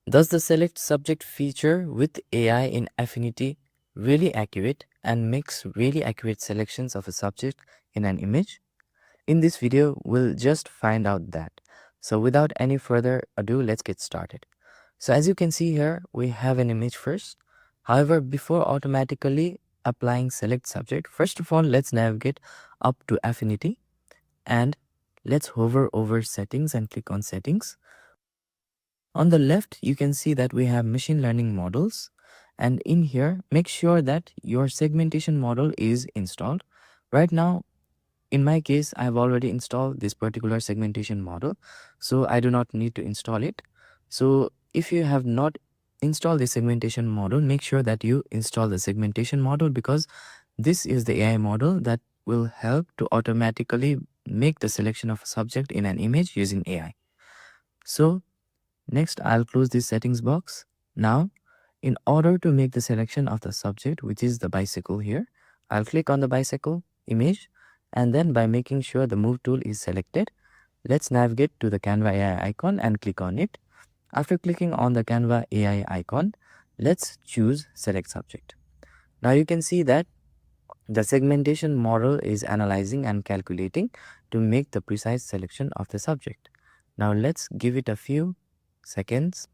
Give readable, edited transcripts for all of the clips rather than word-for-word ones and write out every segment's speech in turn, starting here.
Does the select subject feature with AI in Affinity really accurate and makes really accurate selections of a subject in an image? In this video, we'll just find out that. So without any further ado, let's get started. So as you can see here, we have an image first. However, before automatically applying select subject, first of all, let's navigate up to Affinity and let's hover over settings and click on settings. On the left, you can see that we have machine learning models. And in here, make sure that your segmentation model is installed. Right now, in my case, I have already installed this particular segmentation model, so I do not need to install it. So if you have not installed the segmentation model, make sure that you install the segmentation model, because this is the AI model that will help to automatically make the selection of a subject in an image using AI. So next, I'll close this settings box. Now, in order to make the selection of the subject, which is the bicycle here, I'll click on the bicycle image, and then by making sure the move tool is selected, let's navigate to the Canva AI icon and click on it. After clicking on the Canva AI icon, let's choose select subject. Now you can see that the segmentation model is analyzing and calculating to make the precise selection of the subject. Now let's give it a few seconds.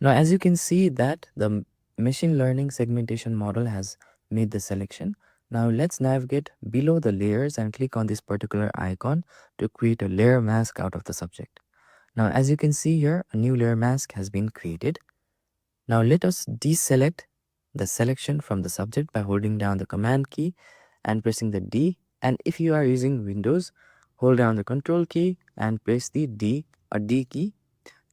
Now, as you can see that the machine learning segmentation model has made the selection. Now let's navigate below the layers and click on this particular icon to create a layer mask out of the subject. Now, as you can see here, a new layer mask has been created. Now let us deselect the selection from the subject by holding down the command key and pressing the D. And if you are using Windows, hold down the control key and press the D or D key.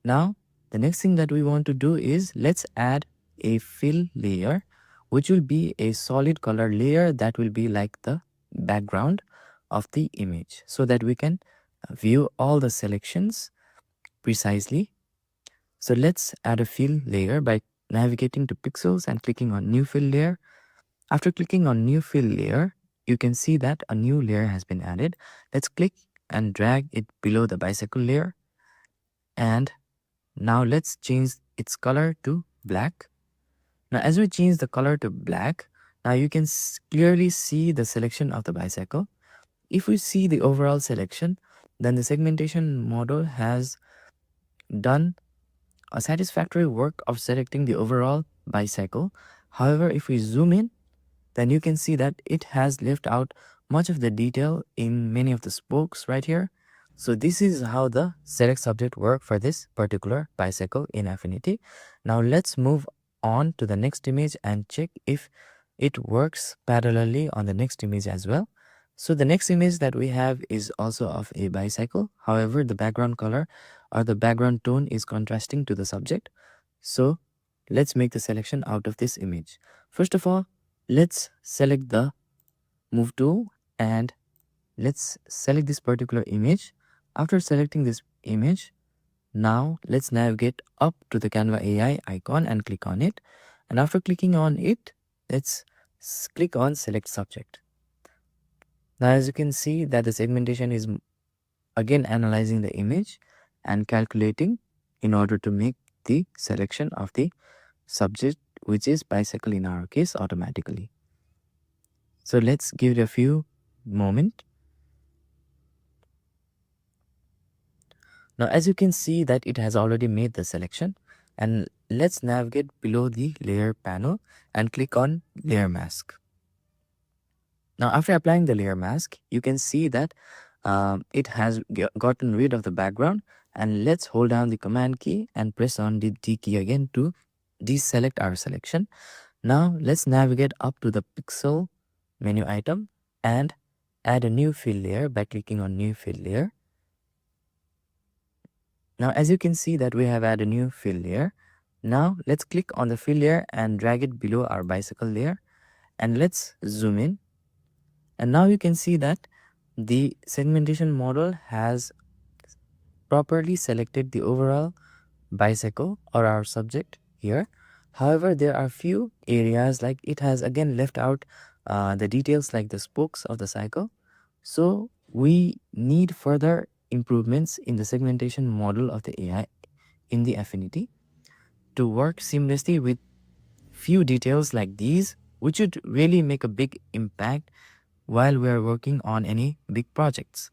Now, the next thing that we want to do is let's add a fill layer, which will be a solid color layer that will be like the background of the image, so that we can view all the selections precisely. So let's add a fill layer by navigating to pixels and clicking on new fill layer. After clicking on new fill layer, you can see that a new layer has been added. Let's click and drag it below the bicycle layer, and now let's change its color to black. Now as we change the color to black, now you can clearly see the selection of the bicycle. If we see the overall selection, then the segmentation model has done a satisfactory work of selecting the overall bicycle. However, if we zoom in, then you can see that it has left out much of the detail in many of the spokes right here. So this is how the select subject work for this particular bicycle in Affinity. Now let's move on to the next image and check if it works parallelly on the next image as well. So the next image that we have is also of a bicycle. However, the background color or the background tone is contrasting to the subject. So let's make the selection out of this image. First of all, let's select the move tool and let's select this particular image. After selecting this image, now let's navigate up to the Canva AI icon and click on it. And after clicking on it, let's click on select subject. Now as you can see that the segmentation is again analyzing the image and calculating in order to make the selection of the subject, which is bicycle in our case, automatically. So let's give it a few moments. Now as you can see that it has already made the selection, and let's navigate below the layer panel and click on layer mask. Now after applying the layer mask, you can see that it has gotten rid of the background, and let's hold down the command key and press on the D key again to deselect our selection. Now let's navigate up to the pixel menu item and add a new fill layer by clicking on new fill layer. Now as you can see that we have added a new fill layer. Now let's click on the fill layer and drag it below our bicycle layer, and let's zoom in. And now you can see that the segmentation model has properly selected the overall bicycle or our subject here. However, there are few areas like it has again left out the details like the spokes of the cycle. So we need further improvements in the segmentation model of the AI in the Affinity. to work seamlessly with few details like these, which would really make a big impact while we are working on any big projects.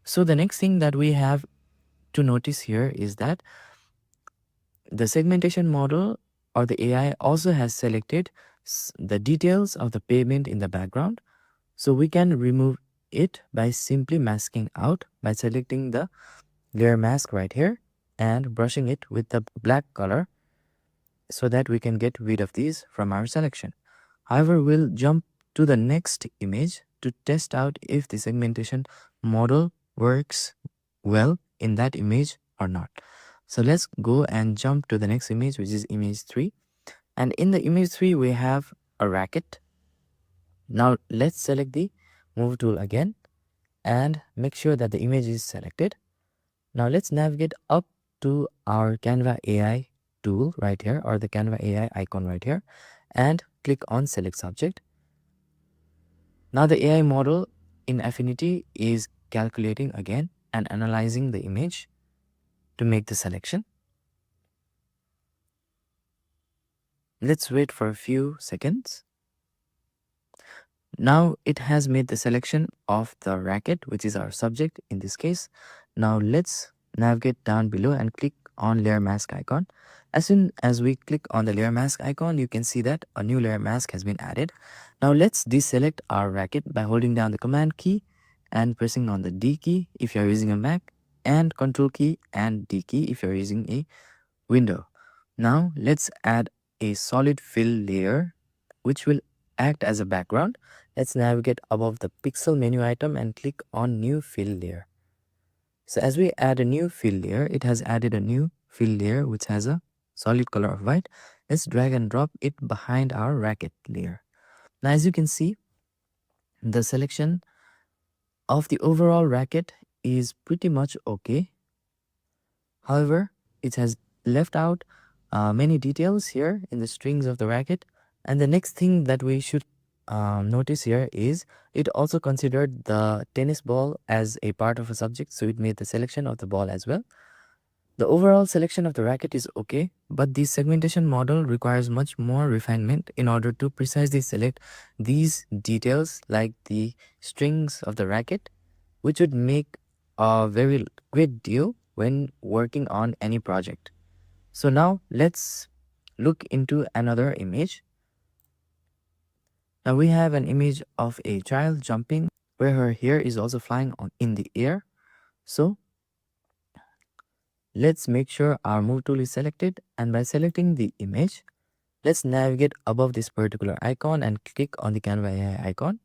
So the next thing that we have to notice here is that the segmentation model or the AI also has selected the details of the pavement in the background. So we can remove it by simply masking out by selecting the layer mask right here and brushing it with the black color so that we can get rid of these from our selection. However, we'll jump to the next image to test out if the segmentation model works well in that image or not. So let's go and jump to the next image, which is image 3. And in the image 3, we have a racket. Now let's select the move tool again and make sure that the image is selected. Now let's navigate up to our Canva AI tool right here, or the Canva AI icon right here, and click on select subject. Now the AI model in Affinity is calculating again and analyzing the image to make the selection. Let's wait for a few seconds. Now it has made the selection of the racket, which is our subject in this case. Now let's navigate down below and click on layer mask icon. As soon as we click on the layer mask icon, you can see that a new layer mask has been added. Now let's deselect our racket by holding down the command key and pressing on the D key if you're using a Mac, and control key and D key if you're using a window. Now let's add a solid fill layer which will act as a background. Let's navigate above the pixel menu item and click on new fill layer. So as we add a new fill layer, it has added a new fill layer which has a solid color of white. Let's drag and drop it behind our racket layer. Now as you can see, the selection of the overall racket is pretty much okay. However, it has left out many details here in the strings of the racket. And the next thing that we should notice here is it also considered the tennis ball as a part of a subject, so it made the selection of the ball as well. The overall selection of the racket is okay, but the segmentation model requires much more refinement in order to precisely select these details like the strings of the racket, which would make a very great deal when working on any project. So now let's look into another image. Now we have an image of a child jumping where her hair is also flying in the air. So let's make sure our move tool is selected, and by selecting the image, let's navigate above this particular icon and click on the Canva AI icon.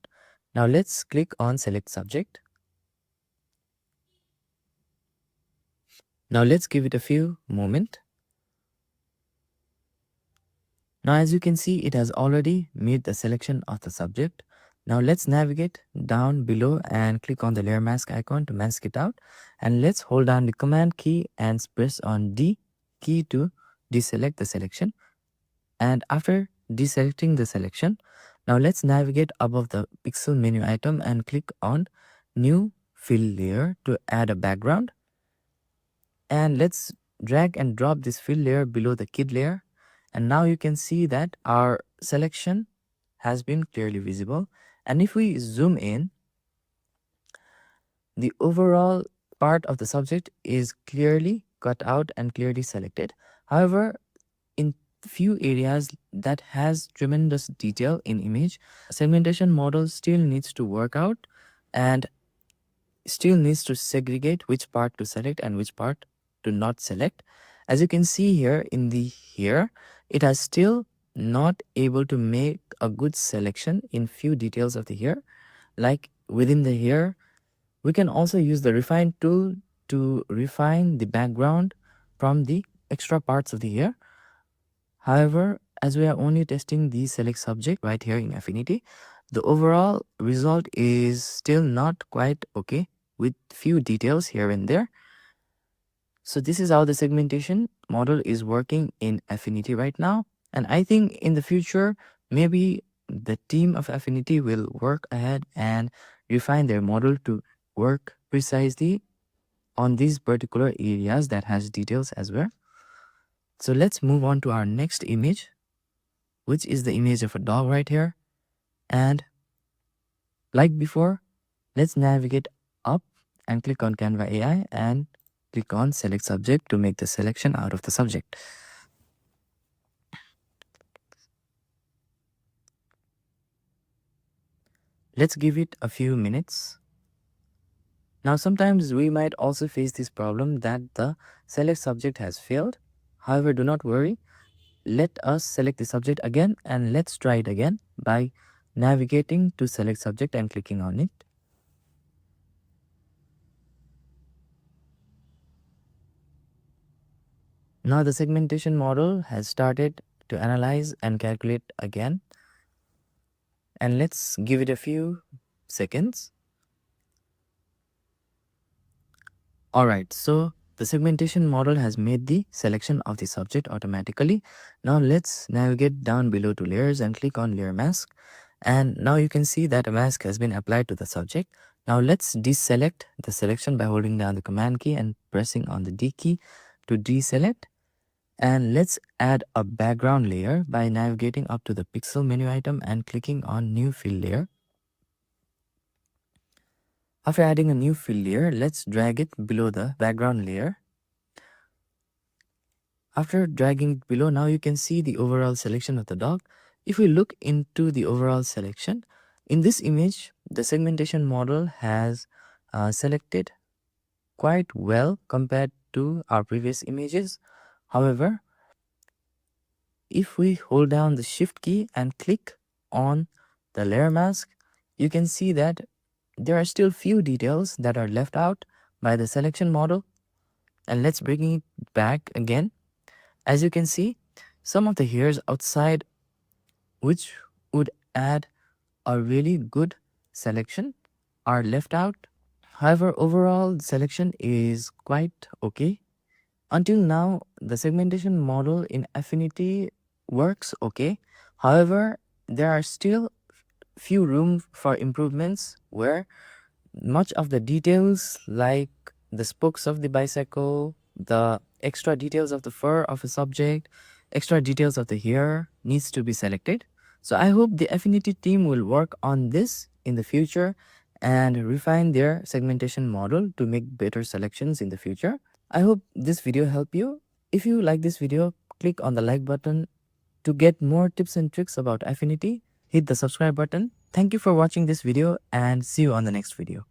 Now let's click on select subject. Now let's give it a few moments. Now as you can see, it has already made the selection of the subject. Now let's navigate down below and click on the layer mask icon to mask it out. And let's hold down the command key and press on D key to deselect the selection. And after deselecting the selection, now let's navigate above the pixel menu item and click on new fill layer to add a background. And let's drag and drop this fill layer below the kid layer. And now you can see that our selection has been clearly visible. And if we zoom in, the overall part of the subject is clearly cut out and clearly selected. However, in few areas that has tremendous detail in image, segmentation model still needs to work out and still needs to segregate which part to select and which part to not select. As you can see here in the hair, it has still not able to make a good selection in few details of the hair. Like within the hair, we can also use the refine tool to refine the background from the extra parts of the hair. However, as we are only testing the select subject right here in Affinity, the overall result is still not quite okay with few details here and there. So this is how the segmentation model is working in Affinity right now. And I think in the future, maybe the team of Affinity will work ahead and refine their model to work precisely on these particular areas that has details as well. So let's move on to our next image, which is the image of a dog right here. And like before, let's navigate up and click on Canva AI and click on select subject to make the selection out of the subject. Let's give it a few minutes. Now sometimes we might also face this problem that the select subject has failed. However, do not worry. Let us select the subject again and let's try it again by navigating to select subject and clicking on it. Now the segmentation model has started to analyze and calculate again. And let's give it a few seconds. Alright, so the segmentation model has made the selection of the subject automatically. Now let's navigate down below to layers and click on layer mask. And now you can see that a mask has been applied to the subject. Now let's deselect the selection by holding down the command key and pressing on the D key to deselect. And let's add a background layer by navigating up to the pixel menu item and clicking on new fill layer. After adding a new fill layer, let's drag it below the background layer. After dragging it below, now you can see the overall selection of the dog. If we look into the overall selection, in this image, the segmentation model has selected quite well compared to our previous images. However, if we hold down the shift key and click on the layer mask, you can see that there are still few details that are left out by the selection model. And let's bring it back again. As you can see, some of the hairs outside which would add a really good selection are left out. However, overall selection is quite okay. Until now, the segmentation model in Affinity works okay. However, there are still few room for improvements where much of the details like the spokes of the bicycle, the extra details of the fur of a subject, extra details of the hair needs to be selected. So I hope the Affinity team will work on this in the future and refine their segmentation model to make better selections in the future. I hope this video helped you. If you like this video, click on the like button. To get more tips and tricks about Affinity, hit the subscribe button. Thank you for watching this video and see you on the next video.